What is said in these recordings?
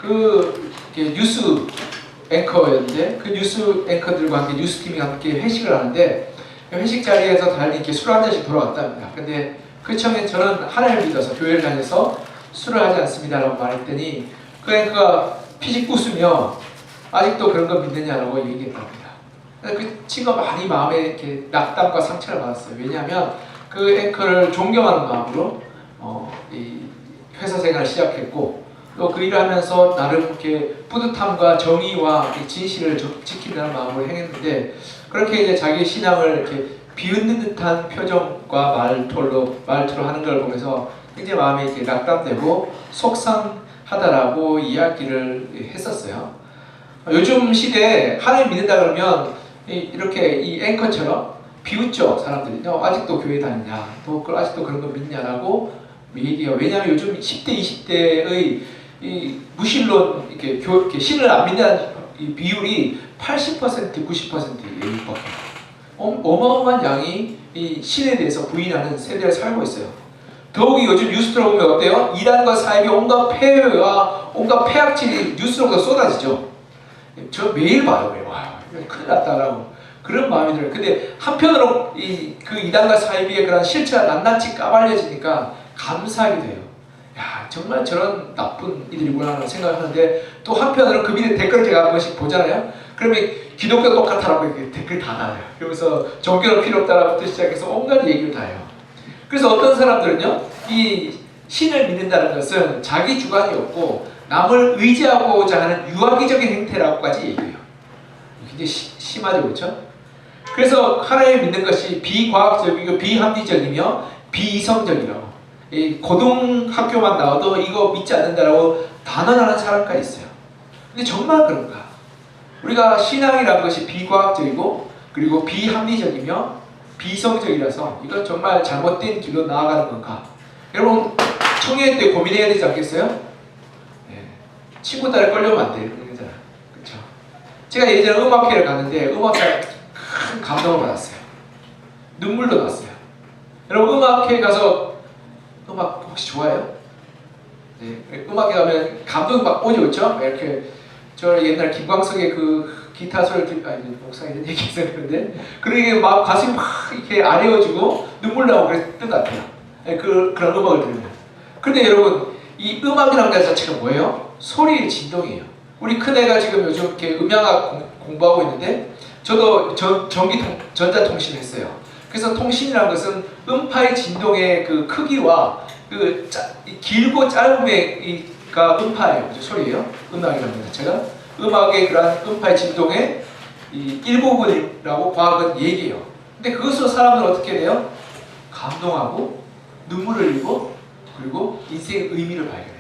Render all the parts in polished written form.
이렇게 뉴스 앵커였는데 그 뉴스 앵커들과 함께 뉴스팀이 함께 회식을 하는데 회식 자리에서 다들 이렇게 술 한 잔씩 돌아왔답니다. 근데 그 처음에 저는 하나님을 믿어서 교회를 다녀서 술을 하지 않습니다라고 말했더니 그 앵커가 피식 웃으며 아직도 그런 거 믿느냐라고 얘기했답니다. 그 친구가 많이 마음에 이렇게 낙담과 상처를 받았어요. 왜냐하면 그 앵커를 존경하는 마음으로 이 회사 생활을 시작했고 또 그 일을 하면서 나름 이렇게 뿌듯함과 정의와 진실을 지킨다는 마음으로 행했는데 그렇게 이제 자기 신앙을 이렇게 비웃는 듯한 표정과 말투로 하는 걸 보면서 굉장히 마음이 이렇게 낙담되고 속상하다라고 이야기를 했었어요. 요즘 시대에 하나님 믿는다 그러면 이렇게 이 앵커처럼 비웃죠. 사람들이 아직도 교회 다니냐, 또 아직도 그런 거 믿냐라고 얘기해요. 왜냐하면 요즘 10대, 20대의 이 무신론 이렇게 신을 안 믿는 이 비율이 80%, 90%에 육박해요. 어마어마한 양이 이 신에 대해서 부인하는 세대를 살고 있어요. 더욱이 요즘 뉴스 들어보면 어때요? 이란과 사입이 온갖 폐해와 온갖 폐악질이 뉴스로부터 쏟아지죠. 저 매일 봐요. 와, 큰일 났다라고 그런 마음이 들어요. 근데 한편으로 그 이단과 사이비의 그런 실체가 낱낱이 까발려지니까 감사하게 돼요. 야, 정말 저런 나쁜 이들이구나 하는 생각을 하는데 또 한편으로 그 밑에 댓글을 제가 한 번씩 보잖아요. 그러면 기독교 똑같다라고 이렇게 댓글 다 달아요. 그러면서 종교는 필요 없다라부터 시작해서 온갖 얘기를 다 해요. 그래서 어떤 사람들은요, 이 신을 믿는다는 것은 자기 주관이 없고 남을 의지하고자 하는 유아기적인 행태라고까지 얘기해요. 굉장히 심하죠, 그렇죠? 그래서 하나님을 믿는 것이 비과학적이고 비합리적이며 비이성적이라고. 고등학교만 나와도 이거 믿지 않는다라고 단언하는 사람까지 있어요. 근데 정말 그런가? 우리가 신앙이라는 것이 비과학적이고 그리고 비합리적이며 비이성적이라서 이건 정말 잘못된 길로 나아가는 건가? 여러분 청년 때 고민해야 되지 않겠어요? 네. 친구 딸에 끌려면 안 돼요. 그렇죠? 제가 예전에 음악회를 갔는데 음악회 큰 감동을 받았어요. 눈물도 났어요. 여러분 음악회 가서 음악 혹시 좋아해요? 네. 음악회 가면 감동이 막 오죠, 그렇죠? 이렇게 저 옛날 김광석의 그 기타 소리를 목사님 이런 얘기 있었는데 그러게 막 가슴이 막 이렇게 아려워지고 눈물 나고 그랬던 것 같아요. 네, 그런 음악을 들으면. 근데 여러분 이 음악이라는 것 자체가 뭐예요? 소리의 진동이에요. 우리 큰애가 지금 요즘 이렇게 음향학 공부하고 있는데 저도 전자통신 했어요. 그래서 통신이라는 것은 음파의 진동의 그 크기와 그 길고 짧음의가 음파예요. 그죠? 소리예요. 음악이라는 것 자체가 음악의 그러한 음파의 진동의 일부분이라고 과학은 얘기해요. 근데 그것으로 사람들은 어떻게 돼요? 감동하고 눈물을 흘리고 그리고 인생의 의미를 발견해요.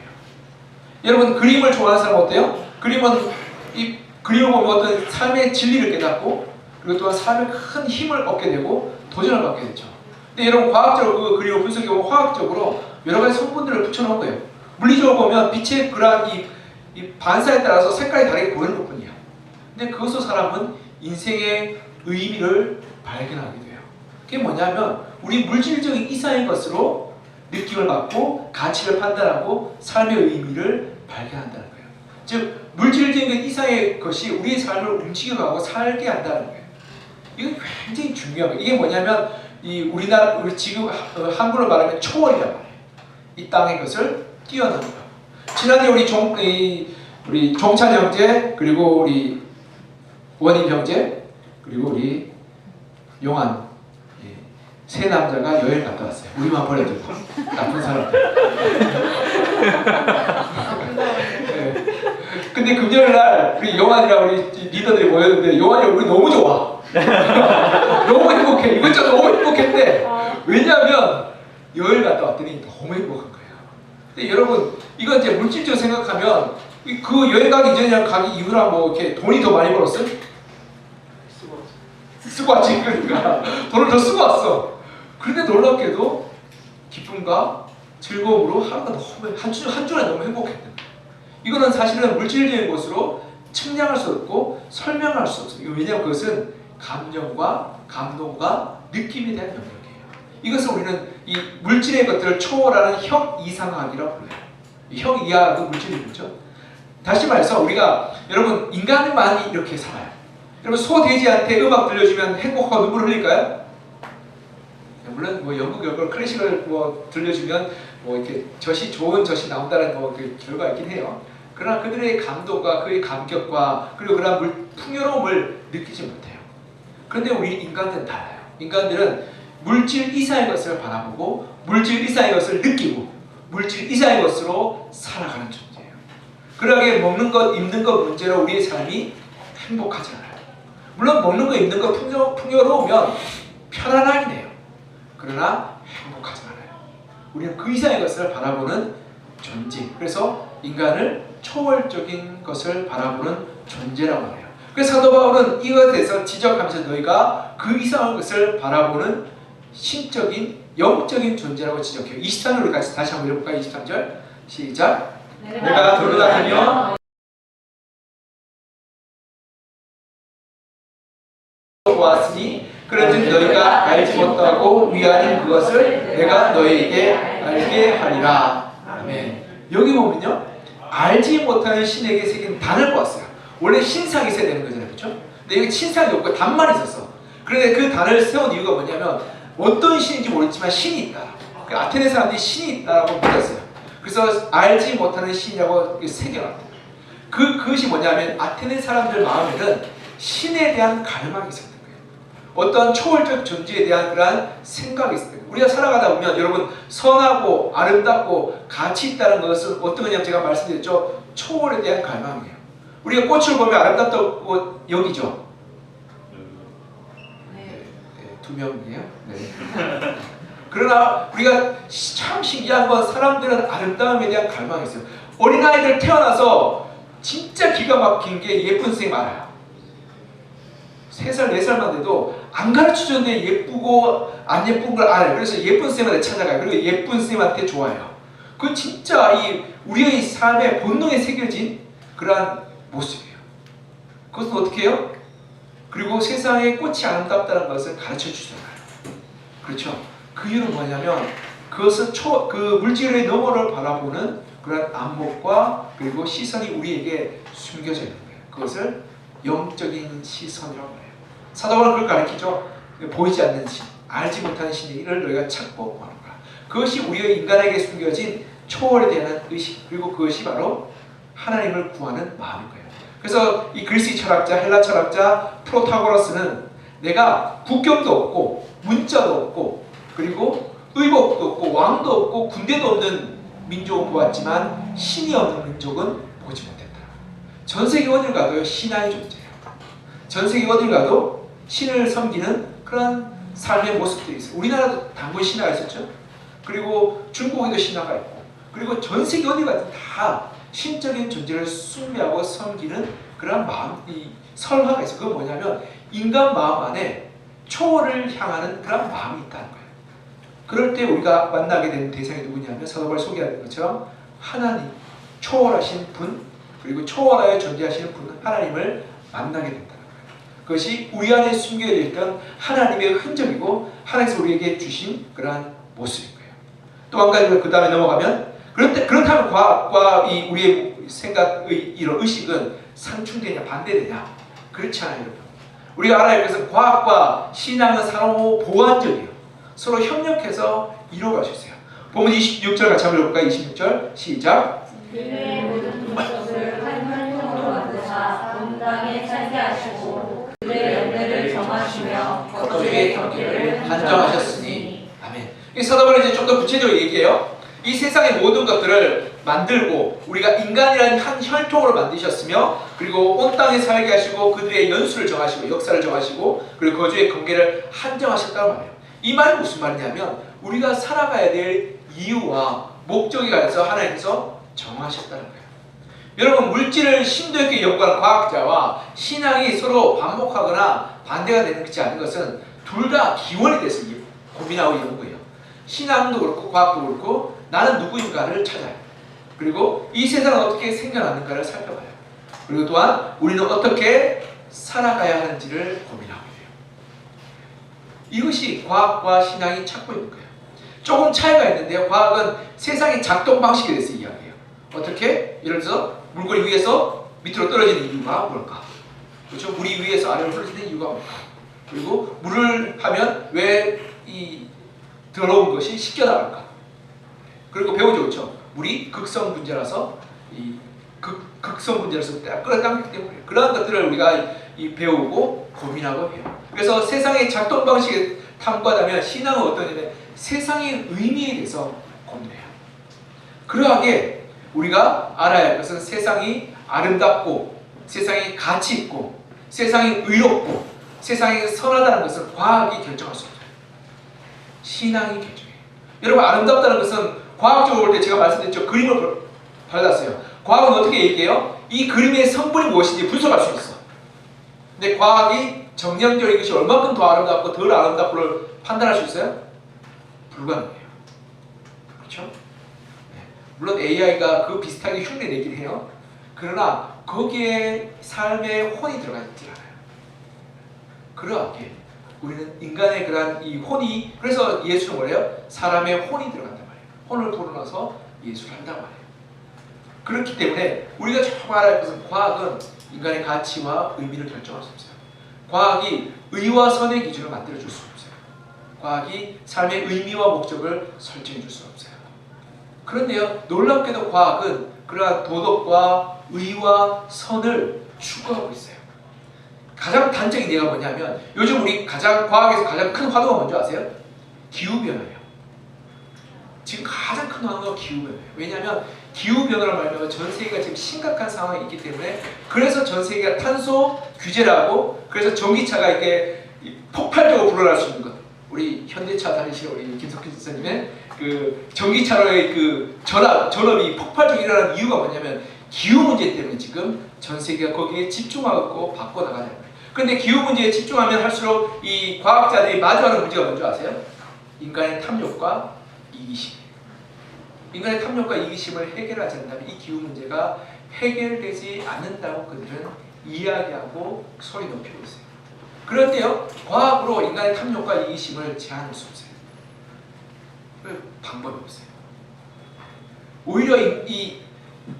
여러분 그림을 좋아하는 사람 어때요? 그림은 이 그림을 보면 어떤 삶의 진리를 깨닫고 그리고 또한 삶에 큰 힘을 얻게 되고 도전을 받게 되죠. 근데 여러분 과학적으로 그 그림을 분석해보면 화학적으로 여러 가지 성분들을 붙여놓은 거예요. 물리적으로 보면 빛의 그러한 이 반사에 따라서 색깔이 다르게 보이는 것뿐이에요. 근데 그것으로 사람은 인생의 의미를 발견하게 돼요. 그게 뭐냐면 우리 물질적인 이상의 것으로 느낌을 받고 가치를 판단하고 삶의 의미를 발견한다는 거예요. 즉 물질적인 이상의 것이 우리의 삶을 움직여가고 살게 한다는 거예요. 이건 굉장히 중요한 거예요. 이게 뭐냐면 우리 지금 한글로 말하면 초월이란 말이에요. 이 땅의 것을 뛰어넘는 거예요. 지난해 우리 종찬 형제 그리고 우리 원인 형제 그리고 우리 용한 세 남자가 여행 갔다 왔어요. 우리만 버려두고 나쁜 사람들. 네. 근데 금요일 날 우리 용한이랑 우리 리더들이 모였는데 용한이 얼굴이 너무 좋아. 너무 행복해. 이것저것 너무 행복했는데 왜냐하면 여행 갔다 왔더니 너무 행복한 거예요. 근데 여러분 이건 이제 물질적으로 생각하면 그 여행 가기 전이랑 가기 이후랑 뭐 이렇게 돈이 더 많이 벌었어요? 쓰고 왔지. 그러니까 돈을 더 쓰고 왔어. 그런데 놀랍게도 기쁨과 즐거움으로 하루가 너무 한 주에 너무 행복했던 거예요. 이거는 사실은 물질적인 것으로 측량할 수 없고 설명할 수 없어요. 왜냐하면 그것은 감정과 감동과 느낌에 대한 영역이에요. 이것을 우리는 이 물질의 것들을 초월하는 형 이상학이라고 불러요. 형 이하도 물질이죠. 다시 말해서 우리가 여러분 인간만이 이렇게 살아요. 여러분 소돼지한테 음악 들려주면 행복하고 눈물 흘릴까요? 물론 뭐 영국 여걸 클래식을 뭐 들려주면 뭐 이렇게 좋은 젖이 나온다는 뭐 그 결과가 있긴 해요. 그러나 그들의 감동과 그의 감격과 그리고 그런 풍요로움을 느끼지 못해요. 그런데 우리 인간들은 달라요. 인간들은 물질 이상의 것을 바라보고 물질 이상의 것을 느끼고 물질 이상의 것으로 살아가는 존재예요. 그러하게 먹는 것, 입는 것 문제로 우리의 삶이 행복하지 않아요. 물론 먹는 거, 입는 거 풍요로우면 편안하긴 해요. 그러나 행복하지 않아요. 우리는 그 이상의 것을 바라보는 존재. 그래서 인간을 초월적인 것을 바라보는 존재라고 해요. 그래서 사도 바울은 이것에 대해서 지적하면서 너희가 그 이상한 것을 바라보는 신적인 영적인 존재라고 지적해요. 23절을 같이 다시 한번 읽어볼까요? 23절 시작. 내가 돌아다니며 보았으니 그런즉 너희가 알지 못하고 위하는 그것을 내가 너희에게 알게 하리라. 아멘. 여기 보면요, 알지 못하는 신에게 새긴 단을 보았어요. 원래 신상이 있어야 되는 거잖아요, 그렇죠? 근데 여기 신상이 없고 단만 있었어. 그런데 그 단을 세운 이유가 뭐냐면 어떤 신인지 모르지만 신이 있다. 그 아테네 사람들이 신이 있다라고 믿었어요. 그래서 알지 못하는 신이라고 새겨놨다. 그것이 뭐냐면 아테네 사람들 마음에는 신에 대한 갈망이 있었던 거예요. 어떤 초월적 존재에 대한 그러한 생각이 있었던 거예요. 우리가 살아가다 보면 여러분 선하고 아름답고 가치 있다는 것은 어떤 거냐면 제가 말씀드렸죠. 초월에 대한 갈망이에요. 우리가 꽃을 보면 아름답다고 여기죠. 네, 두 명이에요. 네. 그러나 우리가 참 신기한 건 사람들은 아름다움에 대한 갈망이 있어요. 어린아이들 태어나서 진짜 기가 막힌 게 예쁜 선생님 많아요. 3살, 4살만 돼도 안 가르쳐줬는데 예쁘고 안 예쁜 걸 알아요. 그래서 예쁜 선생님한테 찾아가요. 그리고 예쁜 선생님한테 좋아해요. 그건 진짜 우리의 삶의 본능에 새겨진 그러한 모습이에요. 그것은 어떻게 해요? 그리고 세상에 꽃이 아름답다는 것을 가르쳐주잖아요. 그렇죠? 그 이유는 뭐냐면 그것은 그 물질의 너머를 바라보는 그런 안목과 그리고 시선이 우리에게 숨겨져 있는 거예요. 그것을 영적인 시선이라고 해요. 사도 바울은 그걸 가르치죠. 보이지 않는 신, 알지 못하는 신을 너희가 찾고 하는 거야. 그것이 우리의 인간에게 숨겨진 초월에 대한 의식, 그리고 그것이 바로 하나님을 구하는 마음인 거예요. 그래서 이 그리스 철학자, 헬라 철학자 프로타고라스는 내가 국경도 없고 문자도 없고 그리고 의복도 없고 왕도 없고 군대도 없는 민족은 보았지만 신이 없는 민족은 보지 못했다. 전 세계 어딜 가도 신앙의 존재예요. 전 세계 어딜 가도 신을 섬기는 그런 삶의 모습들이 있어요. 우리나라도 단군 신화가 있었죠. 그리고 중국에도 신화가 있고 그리고 전 세계 어딜 가도 다 신적인 존재를 숭배하고 섬기는 그런 마음, 이 설화가 있어요. 그건 뭐냐면 인간 마음 안에 초월을 향하는 그런 마음이 있다는 거예요. 그럴 때 우리가 만나게 되는 대상이 누구냐면 사도 바울이 소개하는 것처럼 하나님, 초월하신 분, 그리고 초월하여 존재하시는 분 하나님을 만나게 된다는 거예요. 그것이 우리 안에 숨겨져 있던 하나님의 흔적이고 하나님께서 우리에게 주신 그러한 모습인 거예요. 또 한 가지 그 다음에 넘어가면 그렇다면 과학과 우리의 생각의 이런 의식은 상충되냐 반대되냐? 그렇지 않아요, 여러분. 우리가 알아야 할 것은 과학과 신앙은 상호 보완적이에요. 서로 협력해서 이루어갈 수 있어요. 보면 26절 같이 한번 읽어볼까요? 26절 시작. 그의 모든 것을 한 형상으로 만드사 온 땅에 살게 하시고 그의 연대를 정하시며 거주의 경계를 한정하셨으니. 아멘. 이 사도 바울이 이제 좀 더 구체적으로 얘기해요. 이 세상의 모든 것들을 만들고 우리가 인간이라는 한 혈통으로 만드셨으며 그리고 온 땅에 살게 하시고 그들의 연수를 정하시고 역사를 정하시고 그리고 거주의 경계를 한정하셨다고 말해요. 이 말이 무슨 말이냐면 우리가 살아가야 될 이유와 목적에 관해서 하나님께서 정하셨다는 거예요. 여러분 물질을 심도 있게 연구하는 과학자와 신앙이 서로 반복하거나 반대가 되는 것이 아닌 것은 둘 다 기원에 대해서 고민하고 연구해요. 신앙도 그렇고 과학도 그렇고 나는 누구인가를 찾아요. 그리고 이 세상은 어떻게 생겨났는가를 살펴봐요. 그리고 또한 우리는 어떻게 살아가야 하는지를 고민하고 있어요. 이것이 과학과 신앙이 찾고 있는 거예요. 조금 차이가 있는데요. 과학은 세상의 작동 방식에 대해서 이야기해요. 어떻게? 예를 들어서 물건이 위에서 밑으로 떨어지는 이유가 뭘까? 그렇죠? 물이 위에서 아래로 흐르는 이유가 뭘까? 그리고 물을 하면 왜 이 더러운 것이 씻겨 나갈까? 그리고 배우죠, 그렇죠? 물이 극성 분자라서 이 극성 분자라서 끌어당기기 때문에 그러한 것들을 우리가 배우고 고민하고 해요. 그래서 세상의 작동 방식에 탐구하다면 신앙은 어떠냐면 세상의 의미에 대해서 고민해요. 그러하게 우리가 알아야 할 것은 세상이 아름답고 세상이 가치 있고 세상이 의롭고 세상이 선하다는 것은 과학이 결정할 수 없어요. 신앙이 결정해요. 여러분, 아름답다는 것은 과학적으로 볼 때 제가 말씀드렸죠. 그림을 발랐어요. 과학은 어떻게 얘기해요? 이 그림의 성분이 무엇인지 분석할 수 있어. 근데 과학이 정량적인 것이 얼마큼 더 아름답고 덜 아름답고를 판단할 수 있어요? 불가능해요. 그렇죠? 네. 물론 AI가 그 비슷하게 흉내 내긴 해요. 그러나 거기에 삶의 혼이 들어가 있지 않아요. 그러하게 우리는 인간의 그러한 이 혼이, 그래서 예수는 뭐래요? 사람의 혼이 들어간단 말이에요. 혼을 불어넣어서 예수를 한단 말이에요. 그렇기 때문에 우리가 정말 알아야 할 것은 과학은 인간의 가치와 의미를 결정할 수 없어요. 과학이 의와 선의 기준을 만들어줄 수 없어요. 과학이 삶의 의미와 목적을 설정해 줄 수 없어요. 그런데요, 놀랍게도 과학은 그러한 도덕과 의와 선을 추구하고 있어요. 가장 단적인 예가 뭐냐면 요즘 우리 과학에서 가장 큰 화두가 뭔지 아세요? 기후변화예요. 지금 가장 큰 화두가 기후변화예요. 왜냐하면 기후변화를 말하면 전 세계가 지금 심각한 상황이 있기 때문에, 그래서 전 세계가 탄소 규제를 하고, 그래서 전기차가 이렇게 폭발적으로 불어날 수 있는 것. 우리 현대차 다니시는 우리 김석희 지사님의 그 전기차로의 그 전업이 폭발적으로 일어나는 이유가 뭐냐면 기후 문제 때문에 지금 전 세계가 거기에 집중하고 바꿔나가는 거예요. 그런데 기후 문제에 집중하면 할수록 이 과학자들이 마주하는 문제가 뭔지 아세요? 인간의 탐욕과 이기심. 인간의 탐욕과 이기심을 해결하지 않는다면 이 기후 문제가 해결되지 않는다고 그들은 이야기하고 소리 높이고 있어요. 그런데요, 과학으로 인간의 탐욕과 이기심을 제한할 수 없어요. 방법이 없어요. 오히려 이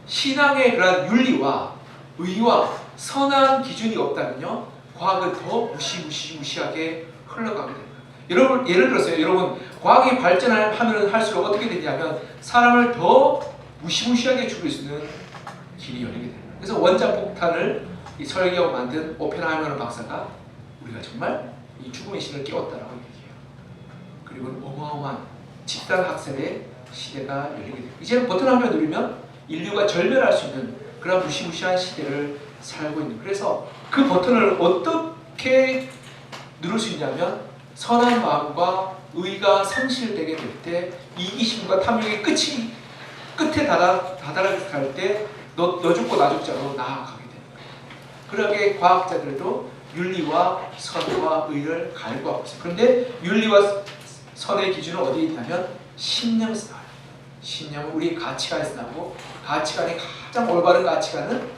신앙의 그런 윤리와 의와 선한 기준이 없다면요, 과학은 더 무시하게 흘러가게 됩니다. 여러분, 예를 들어서요, 여러분, 과학이 발전하면 할수록 어떻게 되냐면 사람을 더 무시하게 죽일 수 있는 길이 열리게 됩니다. 그래서 원자 폭탄을 설계하고 만든 오펜하이머 박사가 우리가 정말 이 죽음의 신을 깨웠다라고 얘기해요. 그리고 어마어마한 집단 학살의 시대가 열리게 됩니다. 이제는 버튼 한 번 누르면 인류가 절멸할 수 있는 그런 무시무시한 시대를 살고 있는. 그래서 그 버튼을 어떻게 누를 수 있냐면 선한 마음과 의가 상실되게 될 때, 이기심과 탐욕의 끝에 다다를 때 너 죽고 나 죽자로 나아가게 되는 거예요. 그러게 과학자들도 윤리와 선과 의를 갈구하고 있어요. 그런데 윤리와 선의 기준은 어디에 있냐면 신념에서 나와요. 신념은 우리 가치관에서 나오고, 가치관의 가장 올바른 가치관은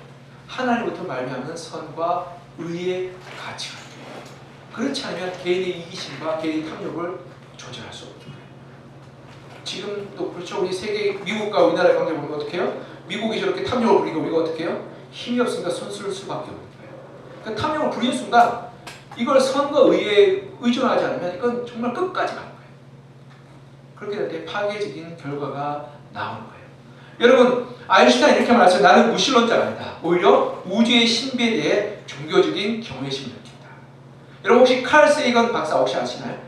하나님부터 말미암는 선과 의의 가치관이에요. 그렇지 않으면 개인의 이기심과 개인의 탐욕을 조절할 수 없는 거예요. 지금도 그렇죠. 우리 세계, 미국과 우리나라의 관계 보면 어떻게 해요? 미국이 저렇게 탐욕을 부리고 우리가 어떻게 해요? 힘이 없으니까 손쓸 수밖에 없는 거예요. 그 탐욕을 부리는 순간 이걸 선과 의에 의존하지 않으면 이건 정말 끝까지 가는 거예요. 그렇게 될 때 파괴적인 결과가 나오는 거예요. 여러분, 아인슈타인 이렇게 말했어요. 나는 무신론자가 아니다. 오히려 우주의 신비에 대해 종교적인 경외심을 느낀다. 여러분, 혹시 칼 세이건 박사 혹시 아시나요?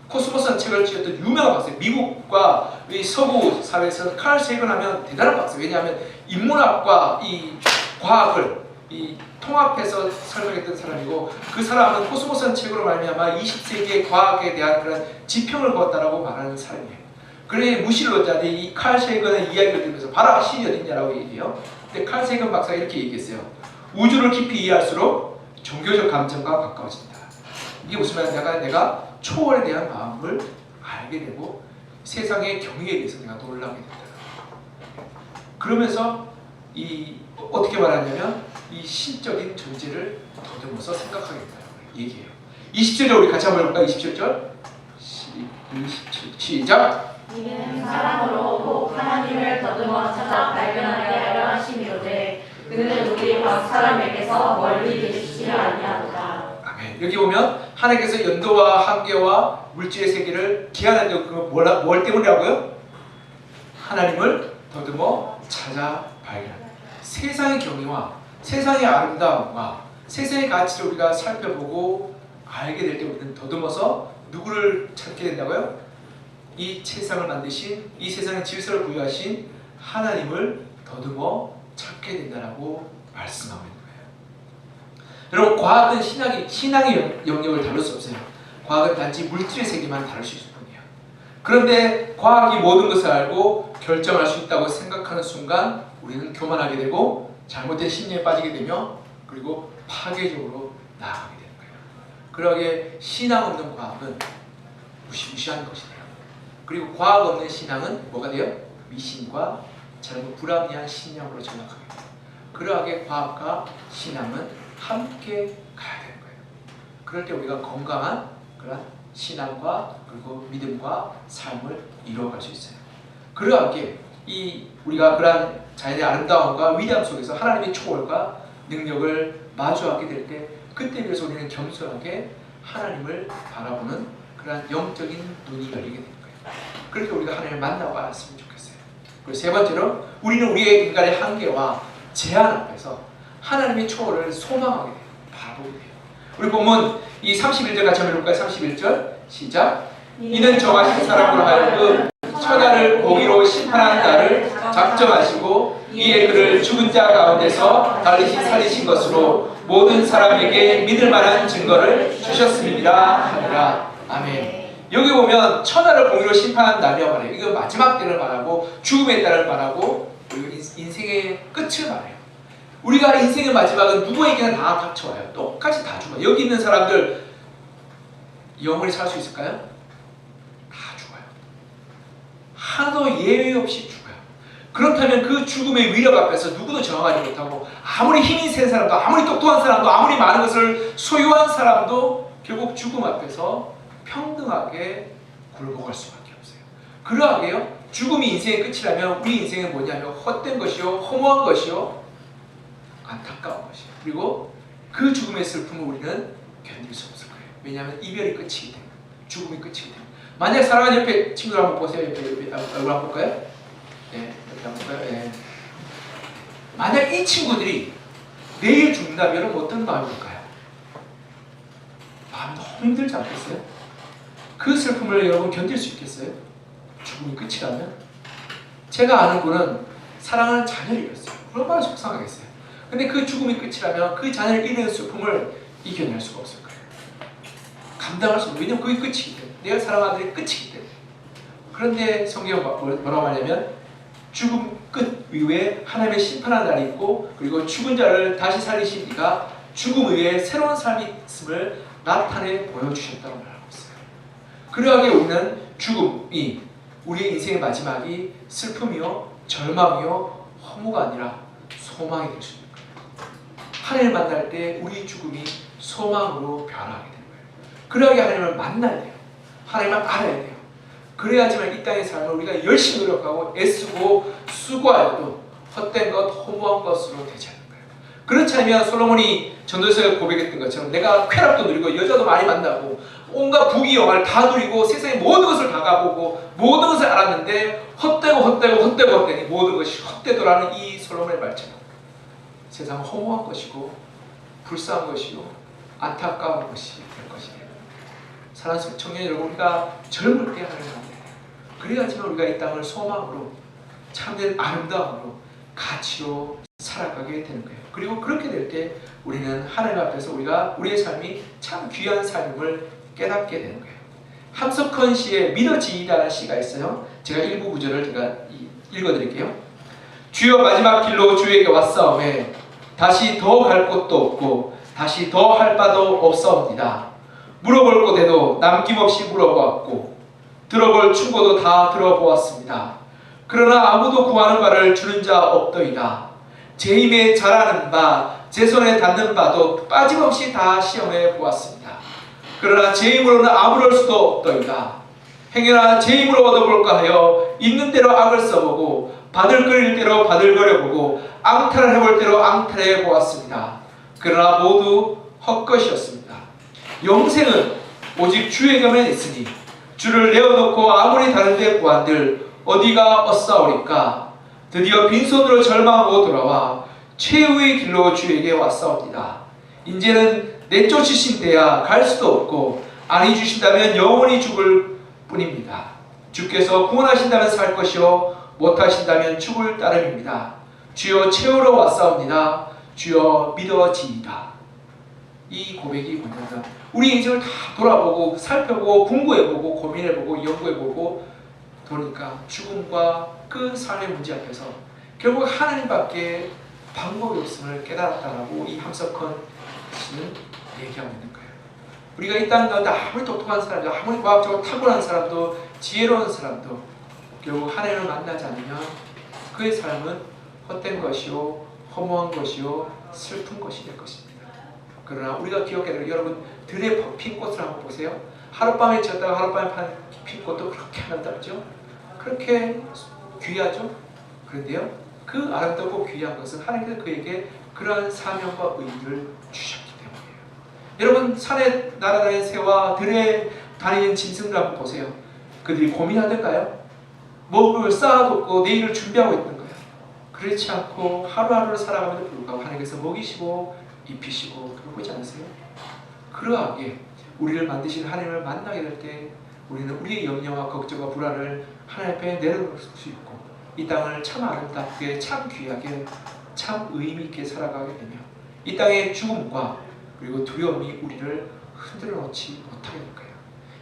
코스모스라는 책을 지었던 유명한 박사예요. 미국과 이 서구 사회에서는 칼 세이건 하면 대단한 박사. 왜냐하면 인문학과 이 과학을 이 통합해서 설명했던 사람이고, 그 사람은 코스모스라는 책으로 말미암아 20세기의 과학에 대한 그런 지평을 그었다라고 말하는 사람이에요. 그래 무신론자들이 이 칼 세이건의 이야기를 들으면서 봐라 신이 어딨냐라고 얘기해요. 근데 칼 세이건 박사가 이렇게 얘기했어요. 우주를 깊이 이해할수록 종교적 감정과 가까워진다. 이게 무슨 말이냐? 내가 초월에 대한 마음을 알게 되고 세상의 경위에 대해서 내가 놀라게 된다. 그러면서 이 어떻게 말하냐면 이 신적인 존재를 더듬어서 생각하게 된다는 얘기해요. 27절 우리 같이 한번 해볼까요? 27절 27 시작. 이는 사랑으로 꼭 하나님을 더듬어 찾아 발견하게 하려 하심이로되 각 사람에게서 멀리 계시지 아니하도다. 아멘. 여기 보면 하나님께서 연도와 한계와 물질의 세계를 기한한다고 그건 뭘 때문이라고요? 하나님을 더듬어 찾아 발견한다. 세상의 경외와 세상의 아름다움과 세상의 가치를 우리가 살펴보고 알게 될 때 우리는 더듬어서 누구를 찾게 된다고요? 이 세상을 만드신, 이 세상의 질서를 부여하신 하나님을 더듬어 찾게 된다라고 말씀하고 있는 거예요. 여러분, 과학은 신앙의 영역을 다룰 수 없어요. 과학은 단지 물질의 세계만 다룰 수 있을 뿐이에요. 그런데 과학이 모든 것을 알고 결정할 수 있다고 생각하는 순간 우리는 교만하게 되고 잘못된 심리에 빠지게 되며 그리고 파괴적으로 나아가게 되는 거예요. 그러기에 신앙 없는 과학은 무시무시한 것이 돼요. 그리고 과학 없는 신앙은 뭐가 돼요? 미신과 잘못 불합리한 신념으로 전락하게 돼요. 그러하게 과학과 신앙은 함께 가야 되는 거예요. 그럴 때 우리가 건강한 그런 신앙과 그리고 믿음과 삶을 이루어갈 수 있어요. 그러하게 우리가 그러한 자연의 아름다움과 위대함 속에서 하나님의 초월과 능력을 마주하게 될 때 그때 비해서 우리는 겸손하게 하나님을 바라보는 그러한 영적인 눈이 열리게 되는 거예요. 그렇게 우리가 하나님을 만나고 알았으면 좋겠어요. 그리고 세 번째로 우리는 우리의 인간의 한계와 제한 앞에서 하나님의 초월을 소망하게 돼요. 바라보게 돼요. 우리 보면 이 31절 같이 한번 읽을까요? 31절 시작. 이는 정하신 사람으로 하여금 천하를 공의로 심판하는 날을 작정하시고 이에 그를 죽은 자 가운데서 다시 살리신 것으로 모든 사람에게 믿을 만한 증거를 주셨습니다 하니라. 아멘. 여기 보면 천하를 공의로 심판하는 날이라고 말해요. 이거 마지막 때를 말하고 죽음의 때를 말하고 그리고 인생의 끝을 말해요. 우리가 인생의 마지막은 누구에게나 다 닥쳐와요. 똑같이 다 죽어요. 여기 있는 사람들 영원히 살 수 있을까요? 다 죽어요. 하나도 예외 없이 죽어요. 그렇다면 그 죽음의 위력 앞에서 누구도 저항하지 못하고 아무리 힘이 센 사람도 아무리 똑똑한 사람도 아무리 많은 것을 소유한 사람도 결국 죽음 앞에서 평등하게 굴복할 수밖에 없어요. 그러하게요. 죽음이 인생의 끝이라면 우리 인생은 뭐냐면 헛된 것이요, 허무한 것이요, 안타까운 것이요. 그리고 그 죽음의 슬픔을 우리는 견딜 수 없을 거예요. 왜냐하면 이별이 끝이기 때문에, 죽음이 끝이기 때문에. 만약 사랑하는 옆에 친구들 한번 보세요. 옆에 얼굴 한번 볼까요? 네, 옆에 한번 볼까요? 네. 만약 이 친구들이 내일 죽는다면 어떤 마음일까요? 마음이 너무 힘들지 않겠어요? 그 슬픔을 여러분 견딜 수 있겠어요? 죽음이 끝이라면? 제가 아는 분은 사랑하는 자녀를 잃었어요. 얼마나 속상하겠어요. 근데 그 죽음이 끝이라면 그 자녀를 잃은 슬픔을 이겨낼 수가 없을 거예요. 감당할 수 없어요. 왜냐면 그게 끝이기 때문에. 내가 사랑하는 아들이 끝이기 때문에. 그런데 성경은 뭐라고 하냐면 죽음 끝 이후에 하나님의 심판하는 날이 있고 그리고 죽은 자를 다시 살리신 이가 죽음 이후에 새로운 삶이 있음을 나타내 보여주셨다고 말하고 있어요. 그러하게 우리는 죽음이 우리의 인생의 마지막이 슬픔이요, 절망이요, 허무가 아니라 소망이 될 수 있는 거예요. 하나님을 만날 때 우리 죽음이 소망으로 변화하게 되는 거예요. 그러하게 하나님을 만나야 돼요. 하나님을 알아야 돼요. 그래야지만 이 땅의 삶을 우리가 열심히 노력하고 애쓰고 수고하여도 헛된 것, 허무한 것으로 되지 않는 거예요. 그렇지 않으면 솔로몬이 전도서에 고백했던 것처럼 내가 쾌락도 누리고 여자도 많이 만나고 온갖 부귀영화를 다 누리고 세상의 모든 것을 다 가보고 모든 것을 알았는데 헛되니 모든 것이 헛되더라는 이 솔로몬의 말처럼 세상은 허무한 것이고 불쌍한 것이요 안타까운 것이 될 것이에요. 사랑하는 청년 여러분, 우리가 젊을 때 하나님을 만나야 돼요. 그래야지만 우리가 이 땅을 소망으로 참된 아름다움으로 가치로 살아가게 되는 거예요. 그리고 그렇게 될 때 우리는 하나님 앞에서 우리가 우리의 삶이 참 귀한 삶임을 깨닫게 되는 거예요. 함석헌 시의 믿어지이다라는 시가 있어요. 제가 일부 구절을 제가 읽어드릴게요. 주여 마지막 길로 주에게 왔사오매 다시 더 갈 곳도 없고 다시 더 할 바도 없사옵니다. 물어볼 곳에도 남김없이 물어보았고 들어볼 충고도 다 들어보았습니다. 그러나 아무도 구하는 바를 주는 자 없더이다. 제 힘에 잘하는 바, 제 손에 닿는 바도 빠짐없이 다 시험해 보았습니다. 그러나 제 힘으로는 아무럴 수도 없더이다. 행여나 제 힘으로 얻어볼까 하여 있는 대로 악을 써보고 바들거릴 대로 바들거려보고 앙탈을 해볼 대로 앙탈해 보았습니다. 그러나 모두 헛것이었습니다. 영생은 오직 주에게만 있으니 주를 내어놓고 아무리 다른 데 구한들 어디가 얻사오리까. 드디어 빈손으로 절망하고 돌아와 최후의 길로 주에게 왔사옵니다. 이제는 내쫓으신 데야 갈 수도 없고 아니 주신다면 영원히 죽을 뿐입니다. 주께서 구원하신다면 살 것이요 못하신다면 죽을 따름입니다. 주여 채우러 왔사옵니다. 주여 믿어지이다. 이 고백이 뭐냐면 우리 인생을 다 돌아보고 살펴보고 공부해보고 고민해보고 연구해보고 그러니까 죽음과 그 삶의 문제 앞에서 결국 하나님밖에 방법이 없음을 깨달았다라고 이 함석헌 씨는 얘기하고 있는 거예요. 우리가 이 땅 가운데 아무리 똑똑한 사람도 아무리 과학적으로 탁월한 사람도 지혜로운 사람도 결국 하나님을 만나지 않으면 그의 삶은 헛된 것이요 허무한 것이요 슬픈 것이 될 것입니다. 그러나 우리가 기억해야 될 여러분 들의 핀 꽃을 한번 보세요. 하룻밤에 지었다가 하룻밤에 핀 꽃도 그렇게 아름답죠. 그렇게 귀하죠. 그런데요 그 아름답고 귀한 것은 하나님께서 그에게 그러한 사명과 의미를 주셨기 때문이에요. 여러분 산에 날아다니는 새와 들에 다니는 짐승들 한번 보세요. 그들이 고민하던가요? 먹을 쌓아뒀고 내일을 준비하고 있는 거예요. 그렇지 않고 하루하루를 살아가면서 불구하고 하나님께서 먹이시고 입히시고 그러지 않으세요? 그러하게 우리를 만드신 하나님을 만나게 될 때 우리는 우리의 염려와 걱정과 불안을 하나님 앞에 내려놓을 수 있고 이 땅을 참 아름답게 참 귀하게 참 의미 있게 살아가게 되며 이 땅의 죽음과 그리고 두려움이 우리를 흔들어 놓지 못하게 될 거예요.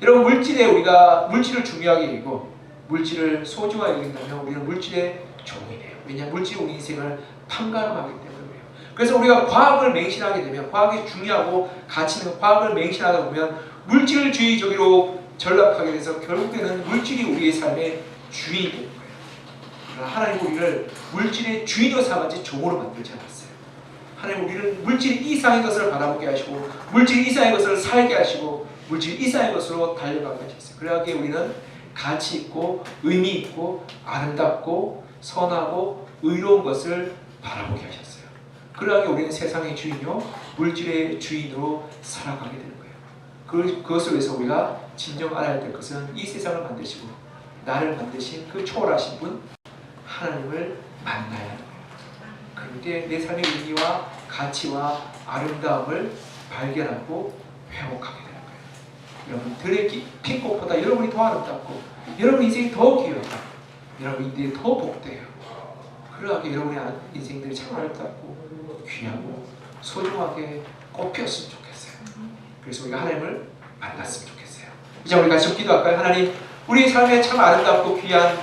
여러분 우리가 물질을 중요하게 여기고 물질을 소중하게 여긴다면 우리는 물질의 종이 돼요. 왜냐하면 물질이 우리 인생을 판가름하기 때문에 그래요. 그래서 우리가 과학을 맹신하게 되면 과학이 중요하고 가치 있는 과학을 맹신하다 보면 물질주의적으로 전락하게 돼서 결국에는 물질이 우리의 삶의 주인이 되는 거예요. 그러나 하나님 우리를 물질의 주인으로 삼았지 종으로 만들지 않았어요. 하나님 우리를 물질 이상의 것을 바라보게 하시고 물질 이상의 것을 살게 하시고 물질 이상의 것으로 달려가게 하셨어요. 그러하기에 우리는 가치 있고 의미 있고 아름답고 선하고 의로운 것을 바라보게 하셨어요. 그러하기에 우리는 세상의 주인이요 물질의 주인으로 살아가게 되는 거예요. 그것을 위해서 우리가 진정 알아야 될 것은 이 세상을 만드시고 나를 만드신 그 초월하신 분 하나님을 만나야 해요. 그때 내 삶의 의미와 가치와 아름다움을 발견하고 회복하게 되는 거예요. 여러분 들의 핀 꽃보다 여러분이 더 아름답고 여러분 인생이 더 귀하고 여러분 인생이 더 복돼요. 그러하게 여러분의 인생들이 참 아름답고 귀하고 소중하게 꽃피었으면 좋겠어요. 그래서 우리가 하나님을 만났으면 좋겠어요. 이제 우리 같이 기도할까요? 하나님 우리 삶에 참 아름답고 귀한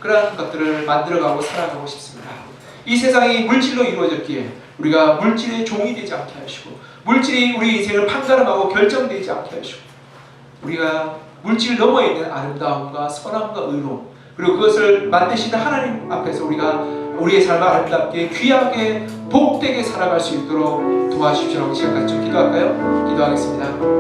그런 것들을 만들어가고 살아가고 싶습니다. 이 세상이 물질로 이루어졌기에 우리가 물질의 종이 되지 않게 하시고 물질이 우리 인생을 판가름하고 결정되지 않게 하시고 우리가 물질 넘어 있는 아름다움과 선함과 의로움 그리고 그것을 만드시는 하나님 앞에서 우리가 우리의 삶을 아름답게 귀하게 복되게 살아갈 수 있도록 도와주십시오. 시간까지 좀 기도할까요? 기도하겠습니다.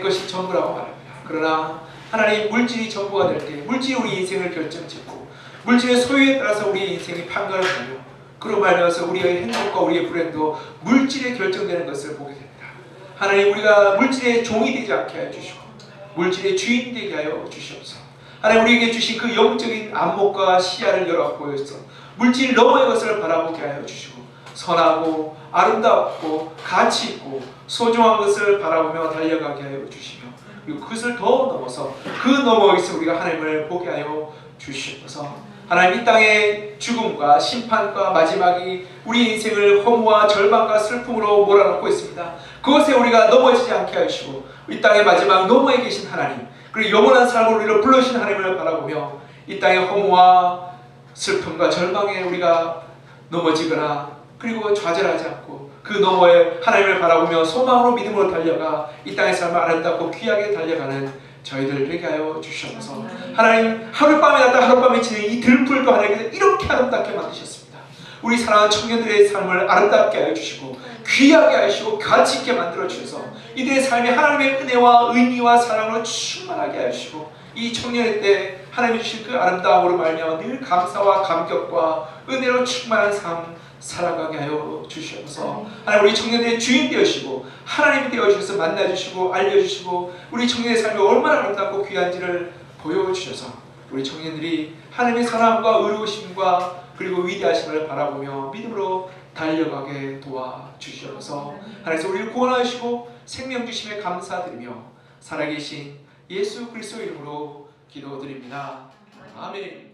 것이 전부라고 말합니다. 그러나 하나님 물질이 전부가 될 때 물질이 우리 인생을 결정짓고 물질의 소유에 따라서 우리의 인생이 판가름되며 그로 말미암아서 우리의 행복과 우리의 불행도 물질에 결정되는 것을 보게 됩니다. 하나님 우리가 물질의 종이 되지 않게 하여 주시고 물질의 주인 되게 하여 주시옵소서. 하나님 우리에게 주신 그 영적인 안목과 시야를 열어 보여서 물질 너머의 것을 바라보게 하여 주시고 선하고 아름답고 가치 있고 소중한 것을 바라보며 달려가게 하여 주시며 그리고 그것을 더 넘어서 그 너머에서 우리가 하나님을 보게 하여 주시옵소서. 하나님 이 땅의 죽음과 심판과 마지막이 우리 인생을 허무와 절망과 슬픔으로 몰아넣고 있습니다. 그것에 우리가 넘어지지 않게 하시고 이 땅의 마지막 너머에 계신 하나님 그리고 영원한 삶으로 우리를 불러주신 하나님을 바라보며 이 땅의 허무와 슬픔과 절망에 우리가 넘어지거나 그리고 좌절하지 않고 그 너머에 하나님을 바라보며 소망으로 믿음으로 달려가 이 땅의 삶을 아름답고 귀하게 달려가는 저희들 되게 하여 주시옵소서. 하나님 하룻밤에 났다 하룻밤에 지는 이 들풀도 하나님께서 이렇게 아름답게 만드셨습니다. 우리 사랑하는 청년들의 삶을 아름답게 하여 주시고 귀하게 하시고 가치 있게 만들어 주셔서 이들의 삶이 하나님의 은혜와 의미와 사랑으로 충만하게 하시고 이 청년의 때 하나님이 주신 그 아름다움으로 말미암아 늘 감사와 감격과 은혜로 충만한 삶 살아가게 하여 주시옵소서. 하나님 우리 청년들의 주인 되시고 하나님이 되어주셔서 만나주시고 알려주시고 우리 청년의 삶이 얼마나 아름답고 귀한지를 보여주셔서 우리 청년들이 하나님의 선함과 의로우심과 그리고 위대하심을 바라보며 믿음으로 달려가게 도와주시옵소서. 하나님께서 우리를 구원하시고 생명 주심에 감사드리며 살아계신 예수 그리스도 이름으로 기도드립니다. 아멘.